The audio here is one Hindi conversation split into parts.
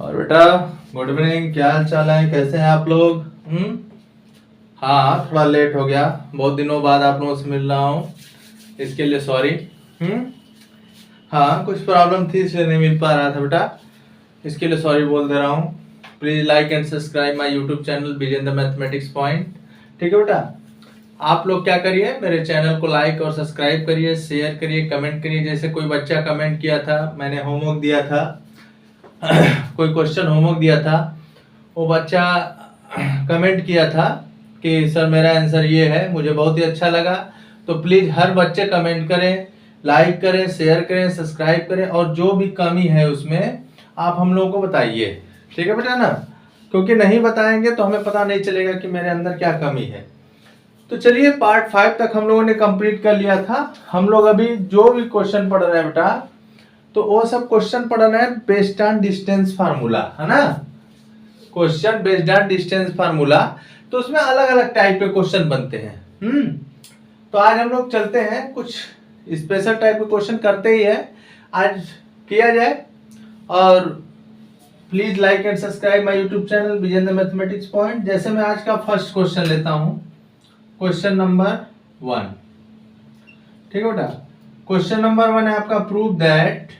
और बेटा गुड इवनिंग, क्या हाल चाल है, कैसे हैं आप लोग? हाँ, थोड़ा लेट हो गया, बहुत दिनों बाद आप लोगों से मिल रहा हूँ, इसके लिए सॉरी। हाँ, कुछ प्रॉब्लम थी इसलिए नहीं मिल पा रहा था बेटा, इसके लिए सॉरी बोल दे रहा हूँ। Please like and subscribe my YouTube channel Vijendra mathematics point. ठीक है बेटा, आप लोग क्या करिए, मेरे चैनल को लाइक और सब्सक्राइब करिए, शेयर करिए, कमेंट करिए। जैसे कोई बच्चा कमेंट किया था, मैंने होमवर्क दिया था कोई क्वेश्चन होमवर्क दिया था, वो बच्चा कमेंट किया था कि सर मेरा आंसर ये है, मुझे बहुत ही अच्छा लगा। तो प्लीज हर बच्चे कमेंट करें, लाइक करें, शेयर करें, सब्सक्राइब करें, और जो भी कमी है उसमें आप हम लोगों को बताइए। ठीक है बेटा ना, क्योंकि नहीं बताएंगे तो हमें पता नहीं चलेगा कि मेरे अंदर क्या कमी है। तो चलिए, पार्ट 5 तक हम लोगों ने कंप्लीट कर लिया था। हम लोग अभी जो भी क्वेश्चन पढ़ रहे हैं बेटा, तो वो सब क्वेश्चन पढ़ रहे हैं बेस्ड ऑन डिस्टेंस फार्मूला, है ना। Question based on distance formula, तो उसमें अलग अलग टाइप के क्वेश्चन बनते हैं। तो आज हम लोग चलते हैं, कुछ स्पेशल टाइप के क्वेश्चन करते ही है, आज किया जाए। और please like and subscribe my YouTube channel Vijendra mathematics point. जैसे मैं आज का फर्स्ट क्वेश्चन लेता हूं, क्वेश्चन नंबर 1। ठीक है बेटा, क्वेश्चन नंबर 1 है आपका, prove that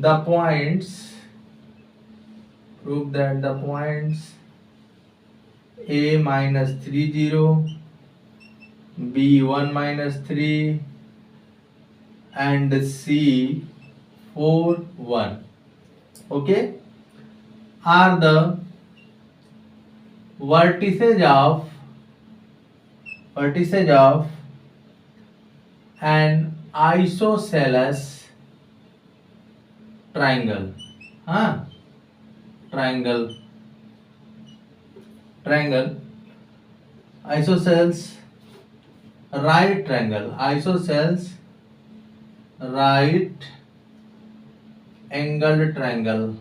the points a minus 30, b 1 minus 3 and c 4 1, okay, are the vertices of an isosceles triangle. हाँ, triangle isosceles right angled triangle.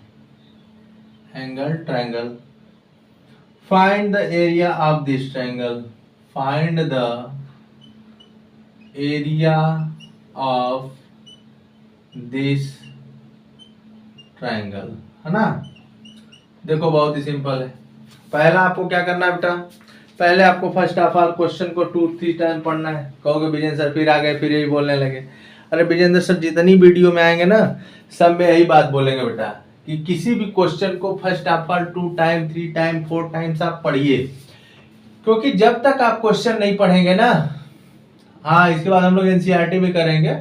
Find the area of this triangle. Find the area of this triangle, है ना। देखो बहुत ही सिंपल है। पहला आपको क्या करना है बेटा, पहले आपको फर्स्ट ऑफ ऑल क्वेश्चन को 2-3 टाइम पढ़ना है। कहोगे विजेंद्र सर फिर आ गए, फिर यही बोलने लगे। अरे विजेंद्र सर जितनी वीडियो में आएंगे ना, सब में यही बात बोलेंगे बेटा, कि किसी भी क्वेश्चन को first of all 2 time 3 time 4 times आप पढ़िए, क्योंकि जब तक आप क्वेश्चन नहीं पढ़ेंगे ना, हाँ इसके बाद हम लोग एनसीईआरटी भी करेंगे,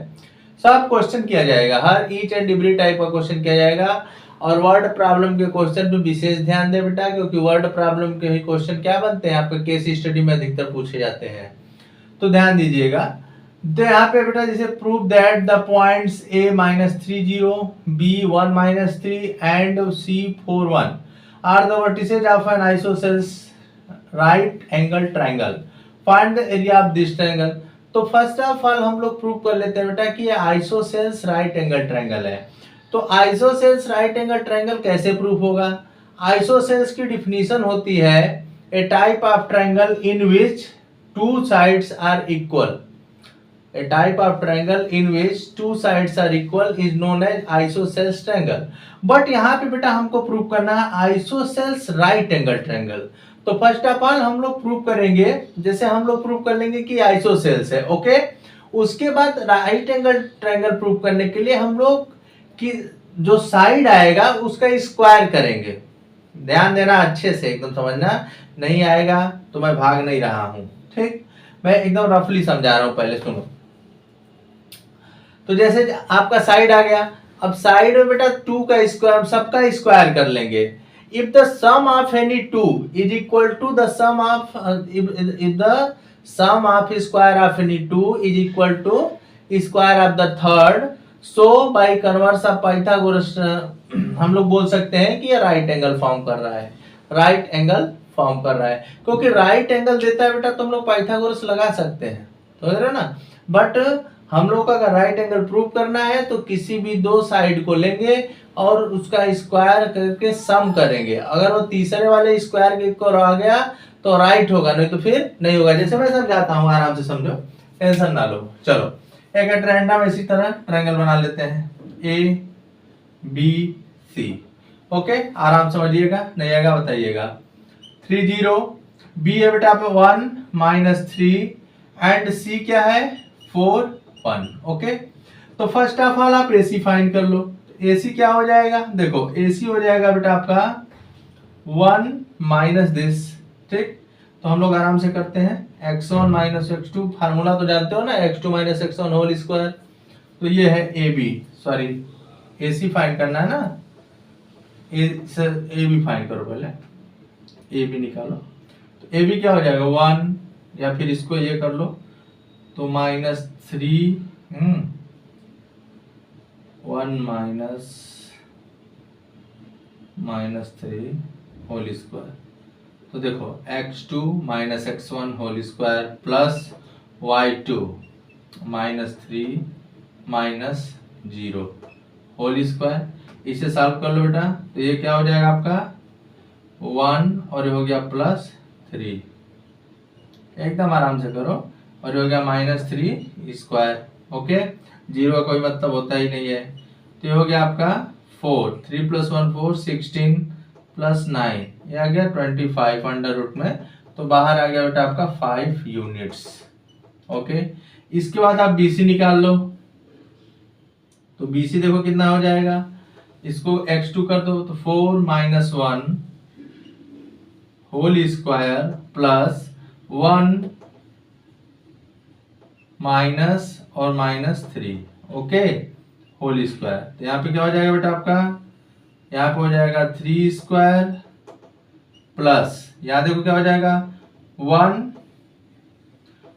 सब क्वेश्चन किया जाएगा, हर ईच एंड एवरी टाइप का क्वेश्चन किया जाएगा। और वर्ड प्रॉब्लम के क्वेश्चन पे विशेष ध्यान दे बेटा, क्योंकि वर्ड प्रॉब्लम के ही क्वेश्चन क्या बनते हैं आपके केस स्टडी में अधिकतर पूछे जाते हैं, तो ध्यान दीजिएगा। तो यहाँ पे बेटा जैसे prove that the points a -30, b 1 -3 and c 4 1 are the vertices of an isosceles right angle triangle. Find the area of this triangle. तो फर्स्ट ऑफ ऑल हम लोग प्रूव कर लेते हैं बेटा कि ये आइसोसेलेस राइट एंगल ट्रायंगल है। तो आइसोसेलेस राइट एंगल ट्रायंगल कैसे प्रूव होगा? आइसोसेलेस की डिफिनीशन होती है a type of triangle in which two sides are equal. A type of triangle in which two sides are equal is known as isosceles triangle. But यहाँ पे बेटा हमको प्रूव करना है आइसोसेलेस राइट एंगल ट्रायंगल। तो फर्स्ट ऑफ ऑल हम लोग प्रूव करेंगे, जैसे हम लोग प्रूव कर लेंगे कि आइसोसेलेस है, ओके। उसके बाद राइट एंगल ट्रायंगल प्रूव करने के लिए हम लोग कि जो साइड आएगा उसका स्क्वायर करेंगे। ध्यान देना अच्छे से, एकदम समझना, नहीं आएगा तो मैं भाग नहीं रहा हूं, ठीक। मैं एकदम रफली समझा रहा हूं, पहले सुनो। तो जैसे आपका साइड आ गया, अब साइड में बेटा 2 का स्क्वायर, सबका स्क्वायर कर लेंगे। If the sum of any two is equal to the sum of if the sum of square of any two is equal to square of the third, so by converse of Pythagoras हम लोग बोल सकते हैं कि ये राइट एंगल फॉर्म कर रहा है, राइट एंगल फॉर्म कर रहा है। क्योंकि राइट एंगल देता है बेटा, तुम लोग पाइथागोरस लगा सकते हैं, समझ रहे ना। बट हम लोग का अगर राइट एंगल प्रूव करना है तो किसी भी दो साइड को लेंगे और उसका स्क्वायर करके सम करेंगे। अगर वो तीसरे वाले स्क्वायर के इक्वल आ गया तो राइट होगा, नहीं तो फिर नहीं होगा। जैसे मैं समझाता हूँ, आराम से समझो, टेंशन ना लो। चलो एक रैंडम इसी तरह ट्रायंगल बना लेते हैं। ए बी सी। ओके, आराम समझिएगा, नहीं आएगा बताइएगा। 30 बी है बेटा पे 1 -3 एंड सी क्या है 4 1। ओके, तो फर्स्ट ऑफ ऑल आप एसी फाइंड कर लो। एसी क्या हो जाएगा, देखो एसी हो जाएगा बेटा आपका 1 माइनस दिस। ठीक, तो हम लोग आराम से करते हैं x1 माइनस x2, फार्मूला तो जानते हो ना, x2 minus x1 whole square. तो ये है A B, sorry AC find करना है ना, ए बी फाइंड करो पहले, ए बी निकालो। तो ए बी क्या हो जाएगा 1, या फिर इसको ये कर लो तो -3 1 -3 होल स्क्वायर। तो देखो x2 minus x1 whole square plus y2 -3 -0 whole square. इसे सॉल्व कर लो बेटा, तो ये क्या हो जाएगा आपका 1 और ये हो गया +3, एकदम आराम से करो, और ये हो गया -3 स्क्वायर। ओके, 0 का कोई मतलब होता ही नहीं है। तो ये हो गया आपका 4, 3 + 1 4, 16 + 9, ये आ गया 25 अंडर रूट में, तो बाहर आ गया बेटा आपका 5 यूनिट्स। ओके, इसके बाद आप बीसी निकाल लो। तो बीसी देखो कितना हो जाएगा, इसको x2 कर दो तो 4 - 1 होल स्क्वायर प्लस 1 माइनस और -3, ओके, होल स्क्वायर। तो यहाँ पे क्या हो जाएगा बेटा आपका, यहाँ पे हो जाएगा 3 स्क्वायर प्लस, यहाँ देखो क्या हो जाएगा 1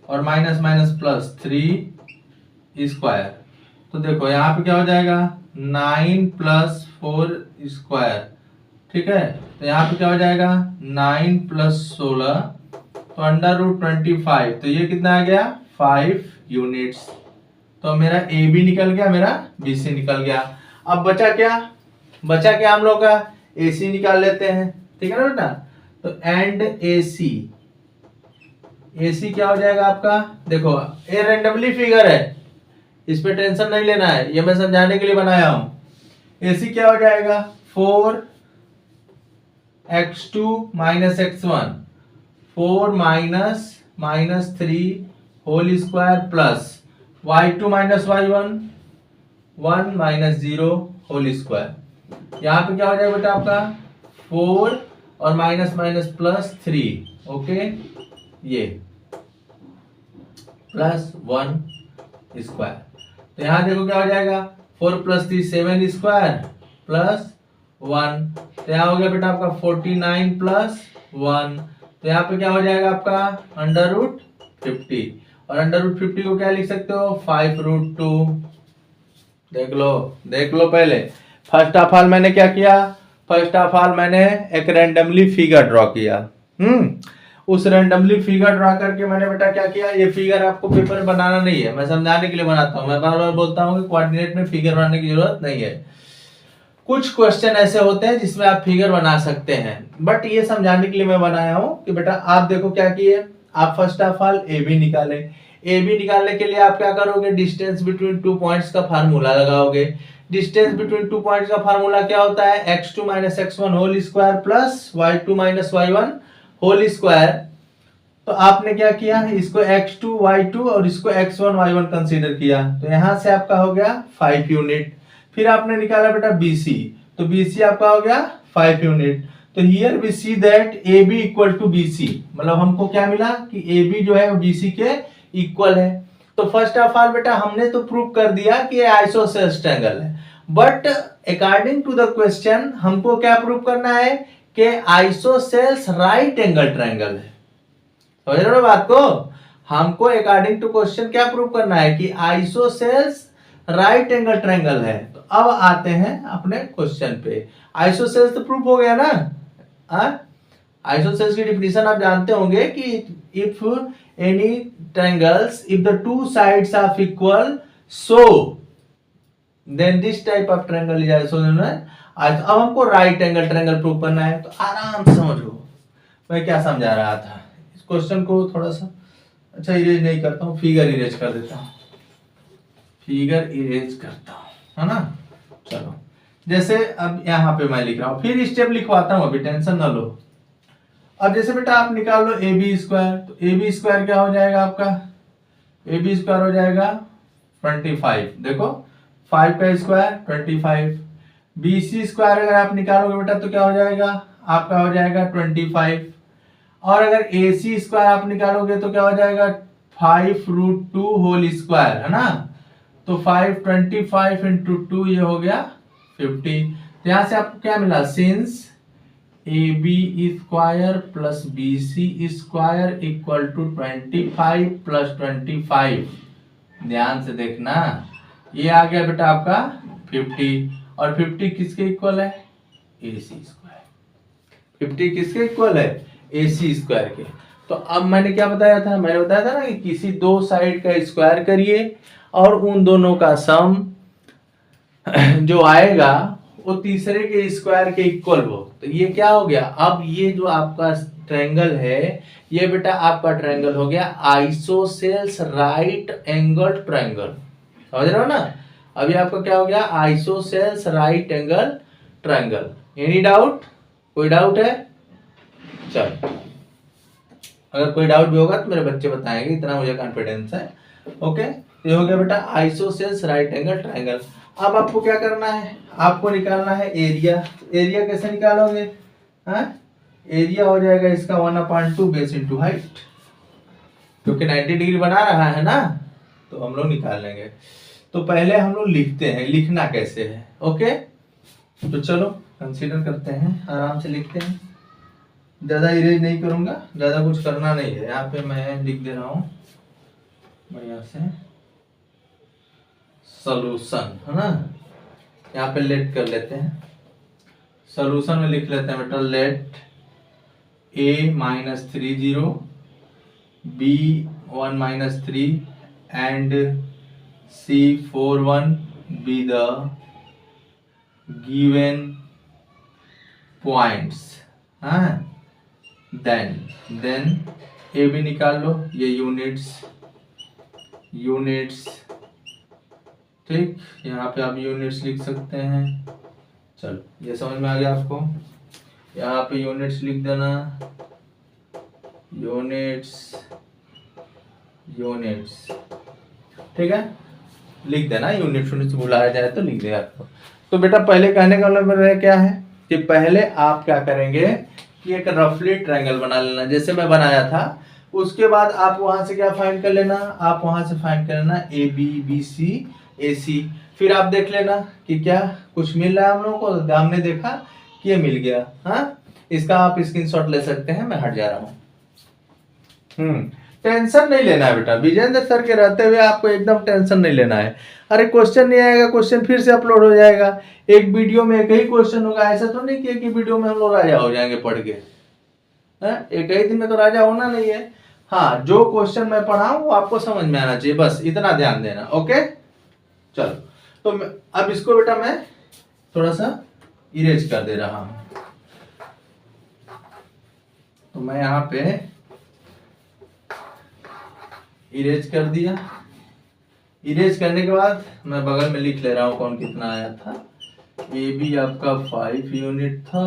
और माइनस +3 स्क्वायर। तो देखो यहाँ पे क्या हो जाएगा 9 + 4 स्क्वायर। ठीक है, तो यहाँ पे क्या हो जाएगा 9 + 16, तो अंडर रूट 25। तो ये कितना आ गया 5 यूनिट्स। तो मेरा ए बी निकल गया, मेरा बी सी निकल गया। अब बचा क्या हम लोग का, ए सी निकाल लेते हैं। ठीक है ना बेटा, तो एंड ए सी क्या हो जाएगा आपका, देखो ये रेंडमली फिगर है, इस पे टेंशन नहीं लेना है, ये मैं समझाने के लिए बनाया हूं। ए सी क्या हो जाएगा 4x2 minus x1, 4 -3 whole square plus y2 minus y1, 1 -0 whole square. यहाँ पे क्या हो जाएगा बेटा आपका 4 और +3, ओके, ये +1 स्क्वायर। तो यहाँ देखो क्या हो जाएगा 4 + 3 7 स्क्वायर प्लस 1, तो यहाँ हो गया बेटा आपका 49 + 1। तो यहाँ पे क्या हो जाएगा आपका √50, और √50 को क्या लिख सकते हो 5√2। देख लो पहले, फर्स्ट ऑफ ऑल मैंने क्या किया, फर्स्ट ऑफ ऑल मैंने एक रैंडमली फिगर ड्रॉ किया। उस रैंडमली फिगर ड्रॉ करके मैंने बेटा क्या किया, ये फिगर आपको पेपर में बनाना नहीं है, मैं समझाने के लिए बनाता हूँ। मैं बार बार बोलता हूँ कि कोऑर्डिनेट में फिगर बनाने की जरूरत नहीं है। कुछ क्वेश्चन ऐसे होते हैं जिसमें आप फिगर बना सकते हैं, बट ये समझाने के लिए मैं बनाया हूँ कि बेटा आप देखो क्या किए, आप first of all A B निकाले। ए बी निकालने के लिए आप क्या करोगे, डिस्टेंस बिटवीन 2 पॉइंट्स का फार्मूला लगाओगे। डिस्टेंस बिटवीन 2 पॉइंट्स का फार्मूला क्या होता है, x2 minus x1 whole square plus y2 minus y1 whole square. तो आपने क्या किया, इसको x2 y2 और इसको x1 y1 कंसीडर किया, तो यहां से आपका हो गया 5 यूनिट। फिर आपने निकाला बेटा BC, तो BC आपका हो गया 5 यूनिट। तो here we see that AB equal to BC, मतलब हमको क्या मिला कि AB जो है वो BC के इक्वल है। तो फर्स्ट ऑफ ऑल बेटा हमने तो प्रूव कर दिया कि ये आइसोसेल्स ट्रायंगल है, but according to the question हमको क्या प्रूव करना है कि आइसोसेल्स राइट एंगल ट्रायंगल है। समझ रहे हो बात को, हमको अकॉर्डिंग टू क्वेश्चन क्या प्रूव करना है कि आइसोसेल्स राइट एंगल ट्रायंगल है। तो अब आते हैं अपने क्वेश्चन पे। आइसोसेल्स तो प्रूव हो गया ना, आइसोसेल्स की डिफिनीशन आप जानते होंगे कि if any triangles if the two sides are equal so then this type of triangle is isosceles. अब हमको राइट एंगल ट्रायंगल प्रूव करना है, तो आराम से समझो मैं क्या समझा रहा था। इस क्वेश्चन को थोड़ा सा अच्छा इरेज नहीं करता हूँ, फिगर इरेज कर देता हूँ, फिगर इरेज करता हूँ, है ना। चलो जैसे अब यहाँ पे मैं लिख रहा हूँ, फिर स्टेप लिखवाता हूँ, अभी टेंशन ना लो। अब जैसे बेटा आप निकाल लो ए बी स्क्वायर, तो ए बी स्क्वायर क्या हो जाएगा आपका, ए बी स्क्वायर हो जाएगा 25। देखो 5 का स्क्वायर 25। बी सी स्क्वायर अगर आप निकालोगे बेटा तो क्या हो जाएगा, आपका हो जाएगा 25। और अगर ए सी स्क्वायर आप निकालोगे तो क्या हो जाएगा 5√2 होल स्क्वायर, है ना। तो 525 इंटू 2 ये हो गया 50। तो यहां से आपको क्या मिला, since A B square plus B C square equal to 25 plus 25। ध्यान से देखना, ये आ गया बेटा आपका 50। और 50 किसके इक्वल है, ए सी स्क्वायर। 50 किसके इक्वल है, ए सी स्क्वायर के। तो अब मैंने क्या बताया था, मैंने बताया था ना कि किसी दो साइड का स्क्वायर करिए और उन दोनों का सम जो आएगा वो तीसरे के स्क्वायर के इक्वल हो। तो ये क्या हो गया, अब ये जो आपका ट्रायंगल है ये बेटा आपका ट्रायंगल हो गया आइसोसेल्स राइट एंगल ट्रायंगल। समझ रहे हो ना, अभी आपका क्या हो गया, isosceles right angle triangle. Any doubt, कोई डाउट है, चलो अगर कोई डाउट भी होगा तो मेरे बच्चे बताएंगे, इतना मुझे कॉन्फिडेंस है। ओके, ये हो गया बेटा आइसोसेल्स राइट एंगल ट्रायंगल। अब आपको क्या करना है, आपको निकालना है एरिया। एरिया कैसे निकालोगे, हाँ, एरिया हो जाएगा इसका 1/2 बेस इंटू हाइट, क्योंकि 90 डिग्री बना रहा है ना, तो हम लोग निकाल लेंगे। तो पहले हम लोग लिखते हैं, लिखना कैसे है। ओके, तो चलो कंसीडर करते हैं, आराम से लिखते हैं, ज्यादा इरेज नहीं करूंगा, ज्यादा कुछ करना नहीं है। यहाँ पे मैं लिख दे रहा हूँ बढ़िया से, सोल्यूशन, है ना। यहाँ पे लेट कर लेते हैं, सोल्यूशन में लिख लेते हैं बेटा, let a-30 b1-3 and c41 be the given points। हाँ, देन ए भी निकाल लो, ये यूनिट्स, ठीक, यहाँ पे आप यूनिट्स लिख सकते हैं। चलो ये समझ में आ गया आपको, यहाँ पे यूनिट्स लिख देना, यूनिट्स, ठीक है, लिख देना, यूनिट्स बुलाया जाए तो लिख देगा आपको। तो बेटा पहले कहने का मतलब क्या है कि पहले आप क्या करेंगे कि एक रफली ट्रायंगल बना लेना, जैसे मैं बनाया था। उसके बाद आप वहां से क्या फाइंड कर लेना, आप वहां से फाइंड कर लेना ए बी, बी सी, ए सी। फिर आप देख लेना कि क्या कुछ मिल रहा है हम लोगों को, तो हमने देखा कि ये मिल गया। हाँ, इसका आप स्क्रीनशॉट ले सकते हैं, मैं हट जा रहा हूँ। टेंशन नहीं लेना है बेटा, विजेंद्र सर के रहते हुए आपको एकदम टेंशन नहीं लेना है। अरे क्वेश्चन नहीं आएगा, क्वेश्चन फिर से अपलोड हो जाएगा, एक वीडियो में एक ही क्वेश्चन होगा। ऐसा तो नहीं कि एक ही वीडियो में हम लोग राजा हो जाएंगे पढ़ के, एक ही दिन में तो राजा होना नहीं है। हाँ, जो क्वेश्चन मैं पढ़ाऊं वो आपको समझ में आना चाहिए, बस इतना ध्यान देना। ओके, चलो तो अब इसको बेटा मैं थोड़ा सा इरेज कर दे रहा हूं। तो मैं यहाँ पे इरेज कर दिया। इरेज करने के बाद मैं बगल में लिख ले रहा हूँ कौन कितना आया था। ए बी आपका 5 यूनिट था,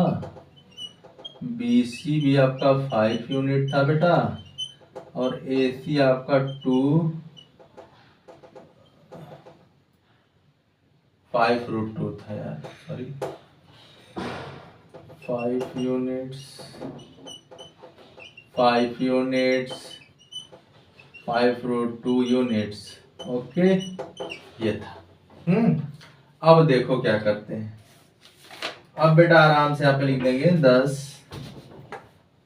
बी सी भी आपका 5 यूनिट था बेटा, और ए सी आपका 5√2 था यार, सॉरी, 5 यूनिट्स 5√2 यूनिट्स। ओके, ये था। अब देखो क्या करते हैं। अब बेटा आराम से आप लिख देंगे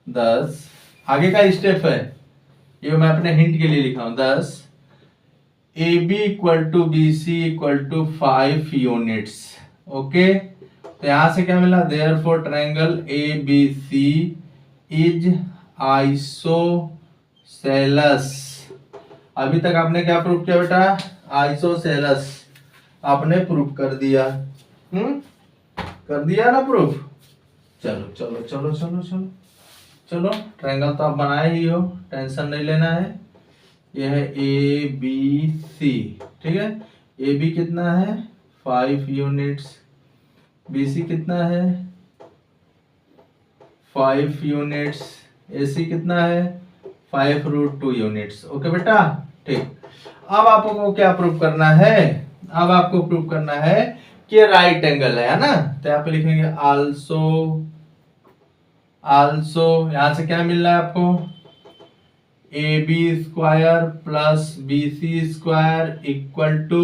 10 आगे का स्टेप है, ये मैं अपने हिंट के लिए लिखा हूं। 10 A B equal to B C equal to 5 units. Okay, तो यहां से क्या मिला, therefore triangle A B C is isosceles. अभी तक आपने क्या प्रूव किया बेटा, आइसोसेलस आपने प्रूव कर दिया। कर दिया ना प्रूफ। चलो चलो चलो चलो चलो चलो, ट्रायंगल तो आप बनाए ही हो, टेंशन नहीं लेना है। ये है ए बी सी, ठीक है। ए बी कितना है 5 यूनिट्स, BC कितना है 5 यूनिट्स, AC कितना है 5√2 यूनिट्स। ओके बेटा, ठीक। अब आपको क्या प्रूव करना है, अब आपको प्रूव करना है कि राइट एंगल है ना। तो यहाँ पे लिखेंगे आल्सो, आल्सो यहां से क्या मिल रहा है आपको AB square plus BC square equal to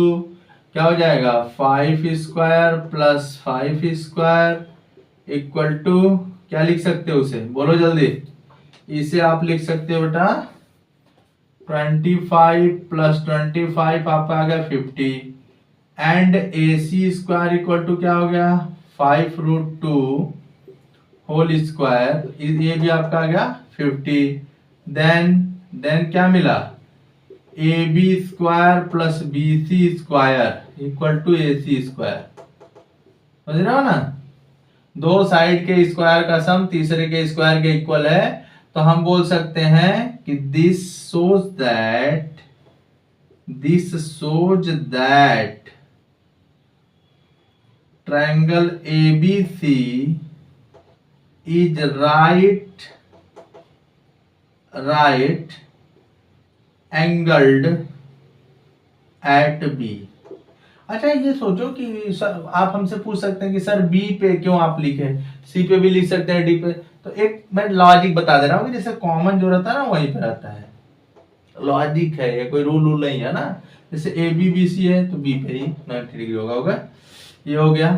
क्या हो जाएगा 5 square plus 5 square equal to क्या लिख सकते हो उसे, बोलो जल्दी। इसे आप लिख सकते हो बेटा 25 प्लस 25 आपका आ गया 50 and AC square equal to क्या हो गया 5√2 होल स्क्वायर, ये भी आपका आ गया 50। देन क्या मिला AB square plus BC square equal to AC square. समझ रहे हो ना, दो साइड के स्क्वायर का सम तीसरे के स्क्वायर के इक्वल है। तो हम बोल सकते हैं कि this shows that triangle ABC is right angled at B। अच्छा ये सोचो कि सर आप हमसे पूछ सकते हैं कि सर B पे क्यों आप लिखे, C पे भी लिख सकते हैं, D पे। तो एक मैं लॉजिक बता दे रहा हूँ कि जैसे कॉमन जो रहता है ना वहीं पे रहता है, लॉजिक है, ये कोई रूल नहीं है ना। जैसे ABBC है तो B पे ही 90 डिग्री होगा। ये हो गया।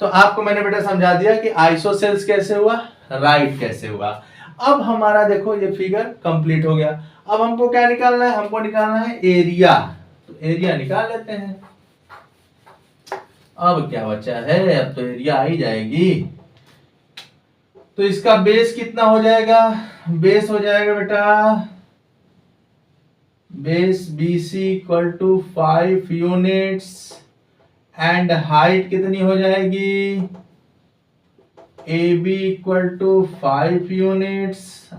तो आपको मैंने बेटा समझा दिया कि आइसोसेल्स कैसे हुआ, राइट कैसे हुआ। अब हमारा देखो ये फिगर कंप्लीट हो गया। अब हमको क्या निकालना है, हमको निकालना है एरिया। तो एरिया निकाल लेते हैं। अब क्या बचा है, अब तो एरिया आ ही जाएगी। तो इसका बेस कितना हो जाएगा, बेस हो जाएगा बेटा base BC equal to 5 units and height कितनी हो जाएगी AB इक्वल टू 5 यूनिट्स।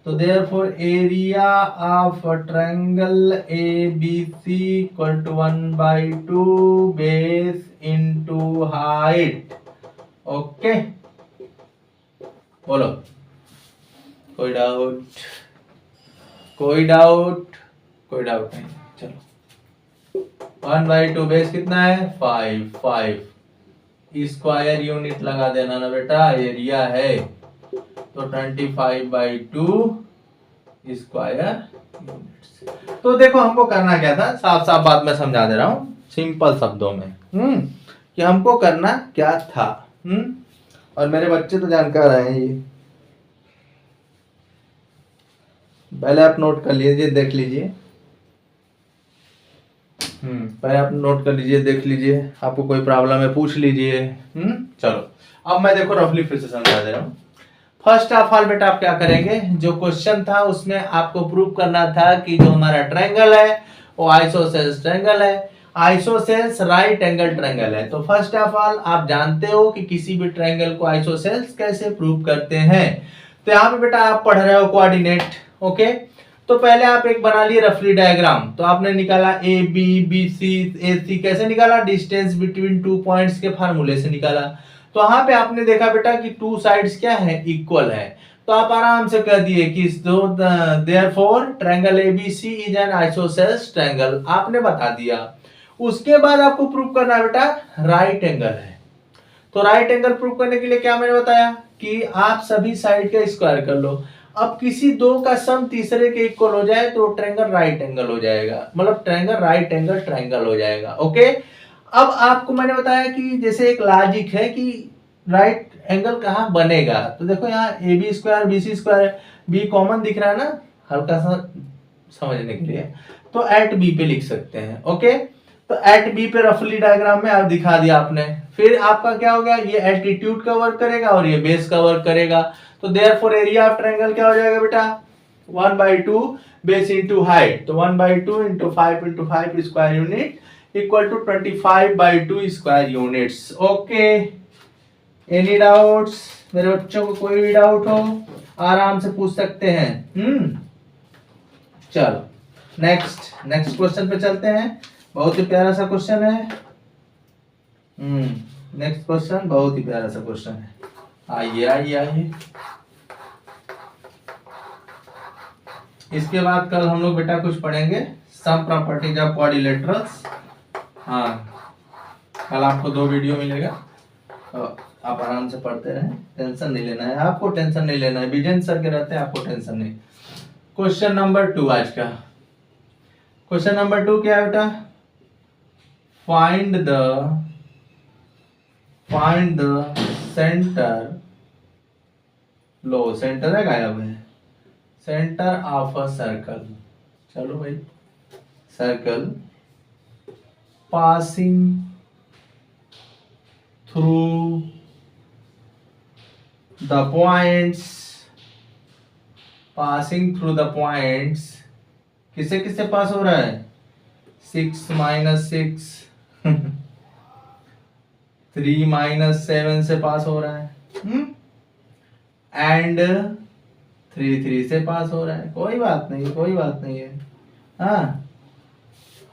तो therefore area of triangle ABC equal to 1/2 base into height. Okay, बोलो कोई डाउट, कोई डाउट, कोई डाउट नहीं। चलो 1/2 बेस कितना है 5 स्क्वायर यूनिट लगा देना ना बेटा, एरिया है तो 25/2 स्क्वायर यूनिट्स। तो देखो हमको करना क्या था, साफ साफ बात मैं समझा दे रहा हूं सिंपल शब्दों में कि हमको करना क्या था। और मेरे बच्चे तो जानकार हैं ये, पहले आप नोट कर लीजिए, देख लीजिए। पहले आप नोट कर लीजिए, देख लीजिए, आपको कोई प्रॉब्लम है पूछ लीजिए। चलो अब मैं देखो रफली फिर से समझा दे रहा हूँ। फर्स्ट ऑफ ऑल बेटा आप क्या करेंगे, जो क्वेश्चन था उसमें आपको प्रूव करना था कि जो हमारा ट्रायंगल है वो आइसोसेल्स ट्रायंगल है, आइसोसेल्स राइट एंगल ट्रायंगल है। तो फर्स्ट ऑफ ऑल आप जानते हो कि किसी भी ट्रायंगल को आइसोसेल्स कैसे प्रूव करते हैं। तो यहाँ पे बेटा आप पढ़ रहे हो कोऑर्डिनेट। ओके, तो पहले आप एक बना लिए रफली डायग्राम। तो आपने निकाला AB BC AC, कैसे निकाला, डिस्टेंस बिटवीन टू पॉइंट्स के फार्मूले से निकाला। तो वहां पे आपने देखा बेटा कि टू साइड्स क्या है, इक्वल है। तो आप आराम से कह दिए कि therefore triangle ABC is an isosceles triangle, आपने बता दिया। उसके बाद आपको प्रूव करना है बेटा राइट एंगल है। तो राइट एंगल प्रूव करने के लिए क्या मैंने बताया कि आप सभी साइड का स्क्वायर कर लो। अब किसी दो का सम तीसरे के इक्वल हो जाए तो ट्रायंगल राइट एंगल हो जाएगा, मतलब ट्रायंगल राइट एंगल ट्रायंगल हो जाएगा। ओके, अब आपको मैंने बताया कि जैसे एक लॉजिक है कि राइट एंगल कहाँ बनेगा। तो देखो यहाँ AB square BC square, B common दिख रहा है ना, हल्का सा समझने के लिए। तो एट B पे लिख सकते हैं। ओके, तो एट B पे रफली डायग्राम में आप दिखा दिया आपने। फिर आपका क्या हो गया, ये एल्टीट्यूड का वर्क करेगा और ये बेस का वर्क करेगा। तो देयरफॉर एरिया ऑफ ट्रायंगल क्या हो जाएगा बेटा 1/2 बेस इनटू हाइट। तो 1/2 × 5 × 5 square unit equal to 25/2 square units. Okay, any doubts, मेरे बच्चों को कोई भी डाउट हो आराम से पूछ सकते हैं। चलो नेक्स्ट क्वेश्चन पे चलते हैं। बहुत ही प्यारा सा क्वेश्चन है। नेक्स्ट क्वेश्चन बहुत ही प्यारा सा क्वेश्चन है। आइए आइए आइए। इसके बाद कल हम लोग बेटा कुछ पढ़ेंगे सम प्रॉपर्टीज ऑफ क्वाड्रिलेटरल्स। हाँ, कल आपको 2 वीडियो मिलेगा, तो आप आराम से पढ़ते रहें, टेंशन नहीं लेना है आपको, टेंशन नहीं लेना है, विजय सर के रहते हैं, आपको टेंशन नहीं। क्वेश्चन नंबर 2 आज का क्वेश्चन नंबर 2 क्या है बेटा? Find the centre, low centre है गायब है, सेंटर ऑफ अ सर्कल। चलो भाई, circle passing through the points, passing through the points, किसे किसे पास हो रहा है? 6 - 6 3 - 7 से पास हो रहा है, एंड 3 से पास हो रहा है। कोई बात नहीं, कोई बात नहीं है। हाँ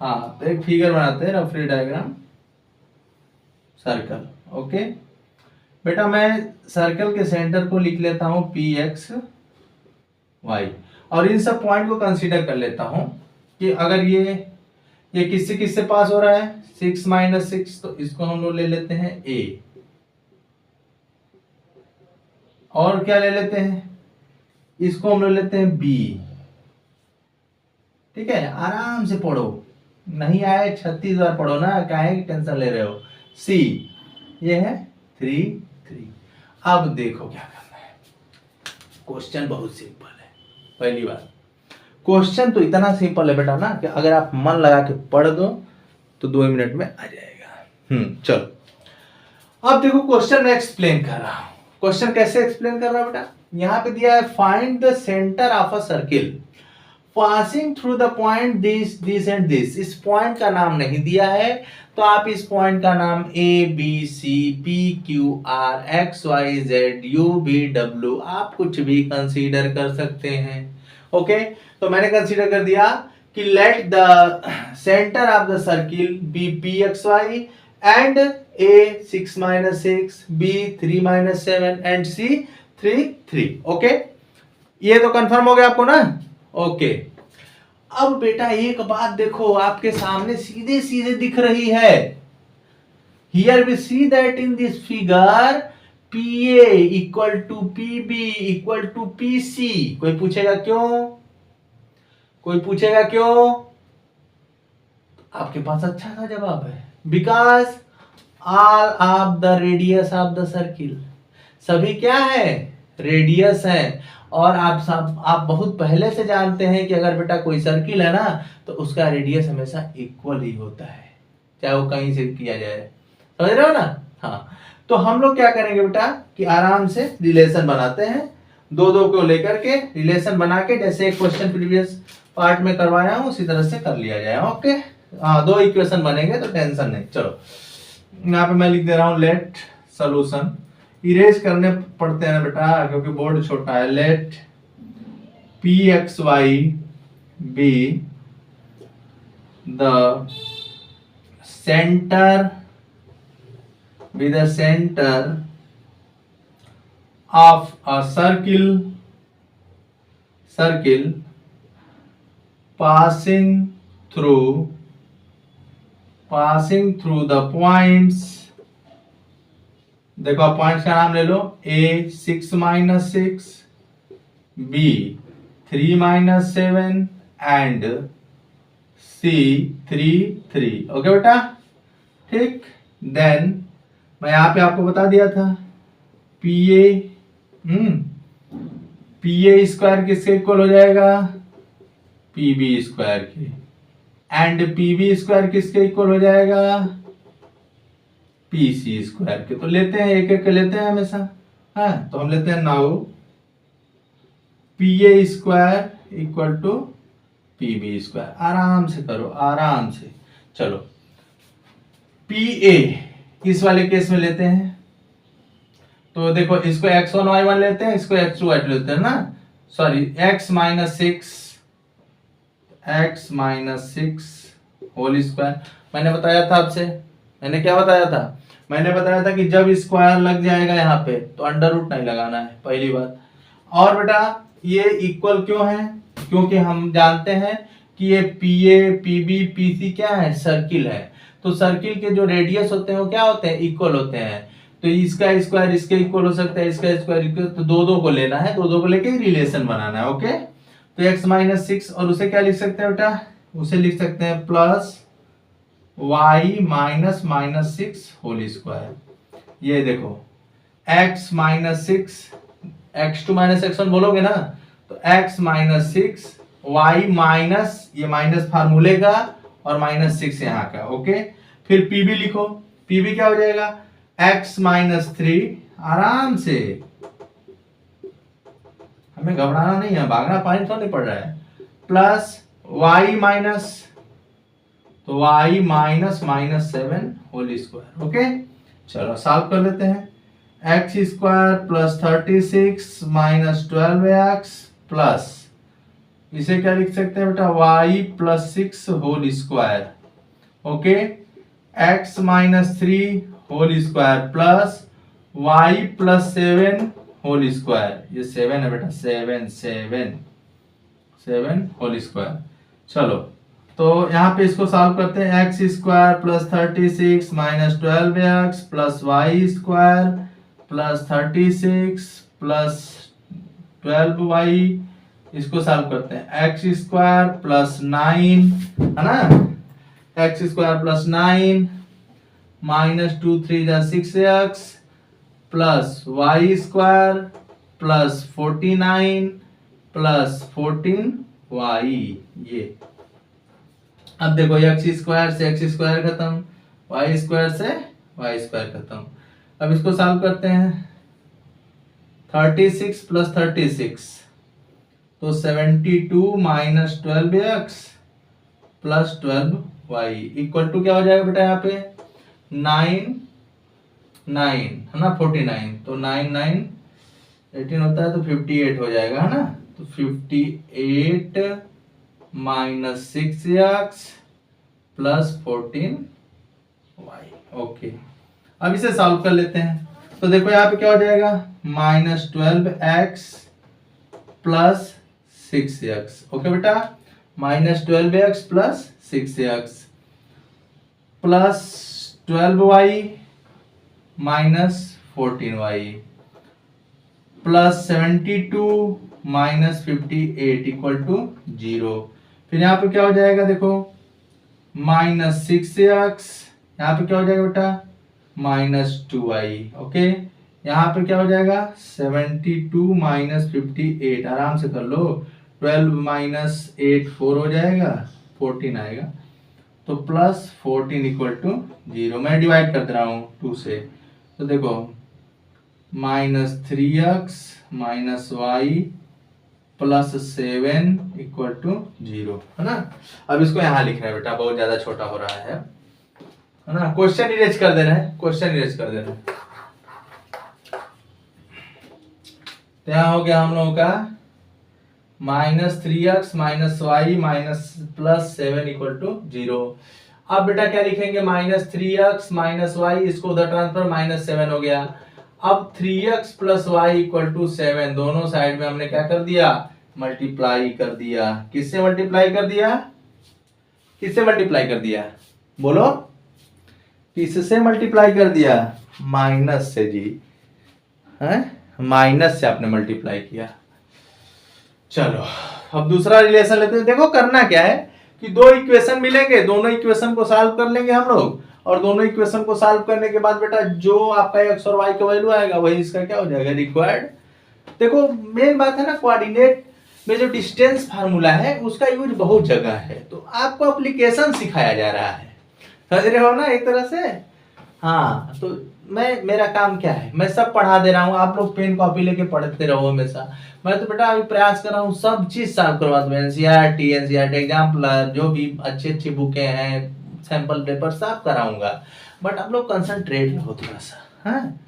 हाँ, तो एक फिगर बनाते हैं, रफली डायग्राम सर्कल। ओके बेटा, मैं सर्कल के सेंटर को लिख लेता हूं PXY, और इन सब पॉइंट को कंसीडर कर लेता हूं कि अगर ये किससे किससे पास हो रहा है? 6 - 6, तो इसको हम लोग ले लेते हैं A, और क्या ले लेते हैं? इसको हम लोग लेते हैं B। ठीक है, आराम से पढ़ो, नहीं आए 36 बार पढ़ो ना, काहे की टेंशन ले रहे हो। C ये है 3 3। अब देखो क्या करना है, क्वेश्चन बहुत सिंपल है। पहली बात, क्वेश्चन तो इतना सिंपल है बेटा ना कि अगर आप मन लगा के पढ़ दो तो 2 मिनट में आ जाएगा। चलो अब देखो, क्वेश्चन मैं एक्सप्लेन कर रहा हूं। क्वेश्चन कैसे एक्सप्लेन कर रहा हूं बेटा? यहां पे दिया है find the centre of a circle passing through the point this and this. इस पॉइंट का नाम नहीं दिया है, तो आप इस पॉइंट का नाम ABCPQRXYZUVW आप कुछ भी कंसीडर कर सकते हैं। ओके, तो मैंने कंसीडर कर दिया कि let the centre of the circle be PXY and A 6 - 6, B 3 - 7 एंड C 3 3। ओके, ये तो कंफर्म हो गया आपको ना? ओके, अब बेटा एक बात देखो, आपके सामने सीधे सीधे दिख रही है। Here we see that in this figure PA equal to PB equal to PC। कोई पूछेगा क्यों? कोई पूछेगा क्यों? आपके पास अच्छा सा जवाब है, because all of the radius of the circle, सभी क्या है? रेडियस है। और आप बहुत पहले से जानते हैं कि अगर बेटा कोई सर्किल है ना, तो उसका रेडियस हमेशा इक्वल ही होता है, चाहे वो कहीं से किया जाए। समझ रहे हो ना? हाँ, तो हम लोग क्या करेंगे बेटा कि आराम से रिलेशन बनाते हैं, दो को लेकर के रिलेशन बना के, जैसे एक क्वेश्चन प्रीवियस पार्ट में करवाया हूं उसी तरह से कर लिया जाए। ओके, हाँ, 2 इक्वेशन बनेंगे तो टेंशन नहीं। चलो यहाँ पे मैं लिख दे रहा हूं लेट सोल्यूशन। इरेज करने पड़ते हैं ना बेटा, क्योंकि बोर्ड छोटा है। Let PXY be the centre of a circle passing through the points। देखो आप पॉइंट्स का नाम ले लो, A 6 - 6, B 3 - 7 एंड C 3 3। ओके बेटा, ठीक। देन मैं यहां पे आपको बता दिया था PA स्क्वायर किसके इक्वल हो जाएगा? PB स्क्वायर के। एंड PB स्क्वायर किसके इक्वल हो जाएगा? PC स्क्वायर के। तो लेते हैं, एक एक लेते हैं हमेशा। हाँ, तो हम लेते हैं now PA square equal to PB square. आराम से करो, आराम से। चलो PA इस वाले केस में लेते हैं, तो देखो इसको x1 y1 लेते हैं, इसको x2 y2 लेते हैं ना, सॉरी x - 6 होल स्क्वायर। मैंने बताया था आपसे, मैंने क्या बताया था? मैंने बताया था कि जब स्क्वायर लग जाएगा यहाँ पे तो अंडर रूट नहीं लगाना है, पहली बात। और बेटा ये इक्वल क्यों है, क्योंकि हम जानते हैं कि ये पीए पीबी पीसी क्या है, सर्किल है। तो सर्किल के जो रेडियस होते हैं वो क्या होते हैं, इक्वल होते हैं। तो इसका स्क्वायर इसके इक्वल हो सकता है, इसका स्क्वायर इक्वल, तो दो दो को लेना है, दो दो को लेके रिलेशन बनाना है। ओके, तो x माइनस 6 और उसे क्या लिख सकते हैं बेटा, उसे लिख सकते हैं plus y minus minus 6 whole square. ये देखो x minus 6 x2 minus x1 बोलोगे ना, तो x माइनस 6 y माइनस, ये माइनस फार्मूले का और माइनस 6 यहाँ का। ओके, फिर pb लिखो, pb क्या हो जाएगा x माइनस 3, आराम से, हमें घबराना नहीं है, भागना पानी तो नहीं पड़ रहा है, प्लस y माइनस, तो y minus minus 7 whole square. Okay, चलो सॉल्व कर लेते हैं। X square plus 36 minus 12x plus, इसे क्या लिख सकते हैं बेटा, y plus 6 whole square. Okay, x minus 3 whole square plus y plus 7 whole square, ये 7 है बेटा, 7 होल स्क्वायर। चलो तो यहाँ पे इसको सॉल्व करते हैं। X square plus 36 minus 12x plus y square plus 36 plus 12y, इसको सॉल्व करते हैं। एक्स स्क्वायर प्लस 9 है ना, एक्स स्क्वायर प्लस 9 माइनस 2 3 जा 6x plus y square plus 49 plus 14y। ये अब देखो एक्स स्क्वायर से एक्स स्क्वायर खत्म, वाई स्क्वायर से वाई स्क्वायर खत्म। अब इसको सॉल्व करते हैं। 36 प्लस 36 तो 72 minus 12x plus 12y equal to क्या हो जाएगा बेटा, यहाँ पे 9 है ना, 49, तो 9 9 18 होता है तो 58 हो जाएगा, है ना। तो 58 minus 6x plus 14y। Okay, अब इसे सॉल्व कर लेते हैं। तो देखो यहाँ पे क्या हो जाएगा, minus 12x plus 6x। Okay बेटा, minus 12x plus 6x plus 12y minus 14y plus 72 minus 58 equal to 0। फिर यहाँ पे क्या हो जाएगा, देखो माइनस 6x, यहाँ पे क्या हो जाएगा बेटा, माइनस 2y। ओके, यहाँ पे क्या हो जाएगा 72 माइनस 58, आराम से कर लो, 12 माइनस 8 4 हो जाएगा, 14 आएगा, तो प्लस 14 इक्वल टू 0। मैं डिवाइड कर दे रहा हूँ 2 से, तो देखो minus 3x minus y plus 7 equal to 0, है ना। अब इसको यहाँ लिखना है बेटा, बहुत ज्यादा छोटा हो रहा है ना। क्वेश्चन इरेज कर देना है, क्वेश्चन इरेज कर देना है। तो यहाँ हो गया हम लोगों का minus 3x minus y minus plus 7 equal to 0। अब बेटा क्या लिखेंगे, माइनस 3x माइनस वाई, इसको उधर ट्रांसफर, माइनस 7 हो गया। अब 3x plus Y equal to 7, दोनों साइड में हमने क्या कर दिया, मल्टीप्लाई कर दिया। किससे मल्टीप्लाई कर दिया, किससे मल्टीप्लाई कर दिया, बोलो, किससे मल्टीप्लाई कर दिया, माइनस से जी, है, माइनस से आपने मल्टीप्लाई किया। चलो अब दूसरा रिलेशन लेते हैं। देखो करना क्या है कि दो इक्वेशन मिलेंगे, दोनों इक्वेशन को सॉल्व कर लेंगे हम लोग, और दोनों इक्वेशन को सॉल्व करने के बाद बेटा जो आपका एक्स और वाई का वैल्यू आएगा वही इसका क्या हो जाएगा, रिक्वायर्ड। देखो मेन बात है ना, कोऑर्डिनेट में जो डिस्टेंस फार्मूला है उसका यूज बहुत जगह है, तो आपको एप्लीकेशन सिखाया जा रहा है, समझ रहे हो ना एक तरह से। हाँ, तो मेरा काम क्या है, मैं सब पढ़ा दे रहा हूँ, आप लोग पेन कॉपी लेके पढ़ते रहो हमेशा। मैं तो बेटा अभी प्रयास कर रहा हूँ सब चीज सॉल्व करवा दूं, एनसीईआरटी एग्जाम्पलर, जो भी अच्छी अच्छी बुकें हैं, सैंपल पेपर सब कराऊंगा। बट आप लोग कंसंट्रेट रहो थोड़ा सा, हाँ।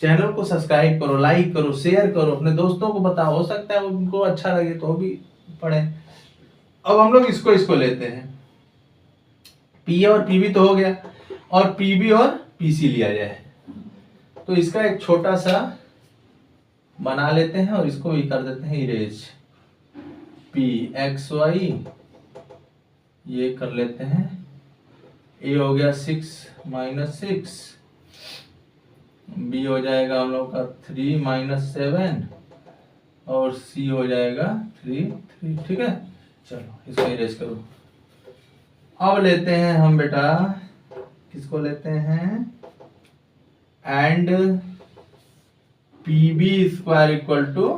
चैनल को सब्सक्राइब करो, लाइक करो, शेयर करो, अपने दोस्तों को बताओ, हो सकता है उनको अच्छा लगे तो भी पढ़े। अब हम लोग इसको लेते हैं, पी और पीबी तो हो गया, और पीबी और पीसी लिया जाए। तो इसका एक छोटा सा बना लेते हैं और इसको भी कर देते हैं इरेज। पी एक्स वाई ये कर लेते हैं, ए हो गया 6 - 6, बी हो जाएगा हम लोग का 3 - 7 और सी हो जाएगा 3 3। ठीक है, चलो इसको इरेज करो। अब लेते हैं हम बेटा, किसको लेते हैं, and P B square equal to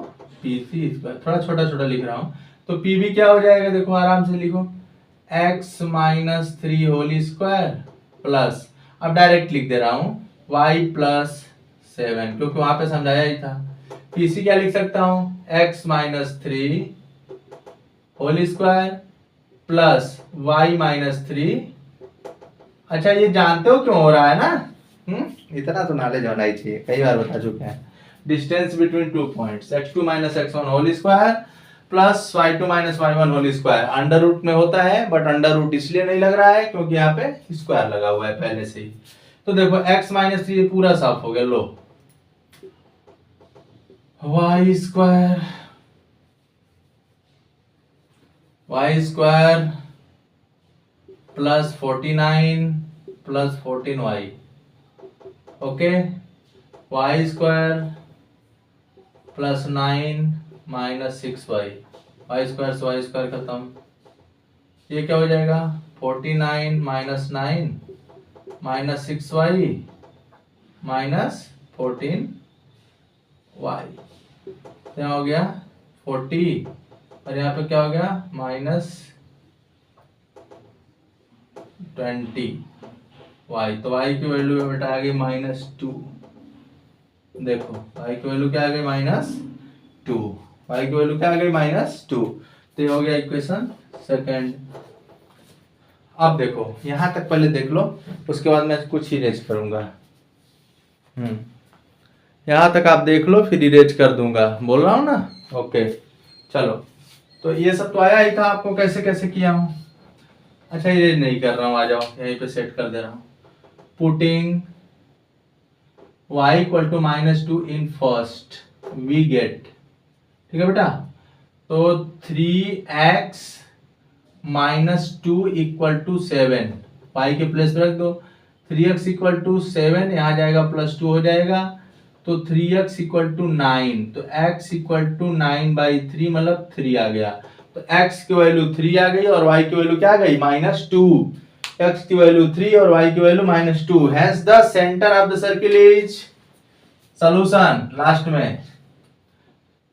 P C square. थोड़ा छोटा छोटा लिख रहा हूं, तो पी बी क्या हो जाएगा, देखो आराम से लिखो, x - 3 होल स्क्वायर प्लस, अब डायरेक्ट लिख दे रहा हूं y + 7, क्योंकि वहां पे समझाया ही था। पीसी क्या लिख सकता हूं, x - 3 whole square plus y - 3। अच्छा ये जानते हो क्यों हो रहा है ना, इतना तो नॉलेज होना ही चाहिए, कई बार बता चुके हैं। Distance between 2 points x2 - x1 whole square plus y2 - y1 whole square under root में होता है, बट अंडर रूट इसलिए नहीं लग रहा है क्योंकि यहाँ पे स्क्वायर लगा हुआ है पहले से ही। तो देखो x - 3 पूरा साफ हो गया, लो y square plus 49 plus 14y, okay, y square plus 9 - 6y, y square से y स्क्वायर खत्म, ये क्या हो जाएगा 49 - 9 - 6y - 14y, क्या हो गया 40, और यहाँ पे क्या हो गया -20y। तो y की वैल्यू बेटा आ गई -2। देखो y की वैल्यू क्या आ गई -2, y की वैल्यू क्या आ गई -2। तो ये हो गया इक्वेशन सेकंड। अब देखो यहां तक पहले देख लो, उसके बाद मैं कुछ इरेज करूंगा। यहां तक आप देख लो, फिर इरेज कर दूंगा, बोल रहा हूं ना, ओके। चलो तो ये सब तो आया ही था आपको, कैसे कैसे किया हूं। अच्छा इरेज नहीं कर रहा हूं, आ जाओ यहीं पे सेट कर दे रहा हूं। Putting y = -2 in first we get, ठीक है बेटा, तो 3x - 2 = 7, y के प्लेस में रख दो, 3x = 7, यहाँ जाएगा +2 हो जाएगा, तो 3x = 9, तो x = 9/3 मतलब 3 आ गया। तो x की वैल्यू 3 आ गई और y की वैल्यू क्या आ गई -2। x की वैल्यू 3 और y की value -2, hence the centre of the circle is, solution last में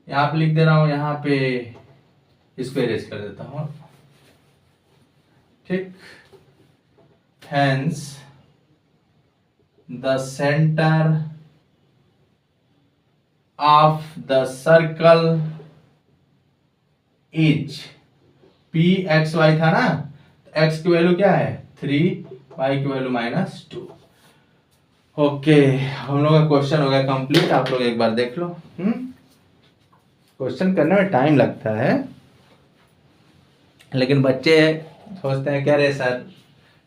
यहां पे लिख दे रहा हूं, यहां पे इसको इरेज कर देता हूं, ठीक, hence the centre of the circle is pxy था ना, x की वैल्यू क्या है 3, y की वैल्यू -2। ओके, हम लोग का क्वेश्चन हो गया कंप्लीट। आप लोग एक बार देख लो, क्वेश्चन करने में टाइम लगता है, लेकिन बच्चे सोचते हैं क्या रे सर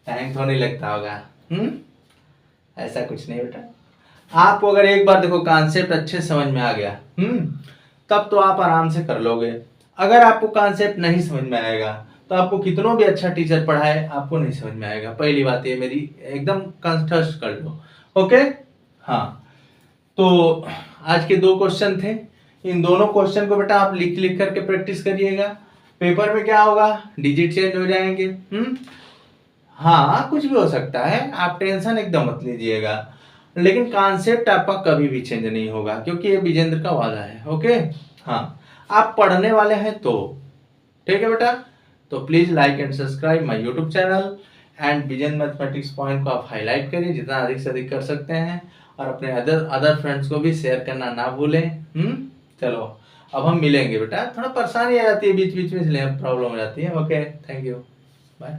टाइम तो नहीं लगता होगा, ऐसा कुछ नहीं बेटा। आपको अगर एक बार देखो कॉन्सेप्ट अच्छे समझ में आ गया, तब तो आप आराम से कर लोगे। अगर आपको कॉन्सेप्ट नहीं समझ में आएगा तो आपको कितनों भी अच्छा टीचर पढ़ाए आपको नहीं समझ में आएगा। पहली बात ये मेरी एकदम कंठस्थ कर लो, ओके। हाँ, तो आज के 2 क्वेश्चन थे, इन दोनों क्वेश्चन को बेटा आप लिख लिख करके प्रैक्टिस करिएगा। पेपर में क्या होगा, डिजिट चेंज हो जाएंगे, हाँ कुछ भी हो सकता है, आप टेंशन एकदम मत लीजिएगा, लेकिन कॉन्सेप्ट आपका कभी भी चेंज नहीं होगा, क्योंकि ये विजेंद्र का वादा है, ओके। हाँ, आप पढ़ने वाले हैं तो ठीक है बेटा। तो please like and subscribe my YouTube channel and Vijendra mathematics point को आप हाईलाइट करिए जितना अधिक से अधिक कर सकते हैं, और अपने अदर फ्रेंड्स को भी शेयर करना ना भूलें। चलो अब हम मिलेंगे बेटा, थोड़ा परेशानी आ जाती है बीच बीच में इसलिए प्रॉब्लम हो जाती है, ओके, थैंक यू, बाय।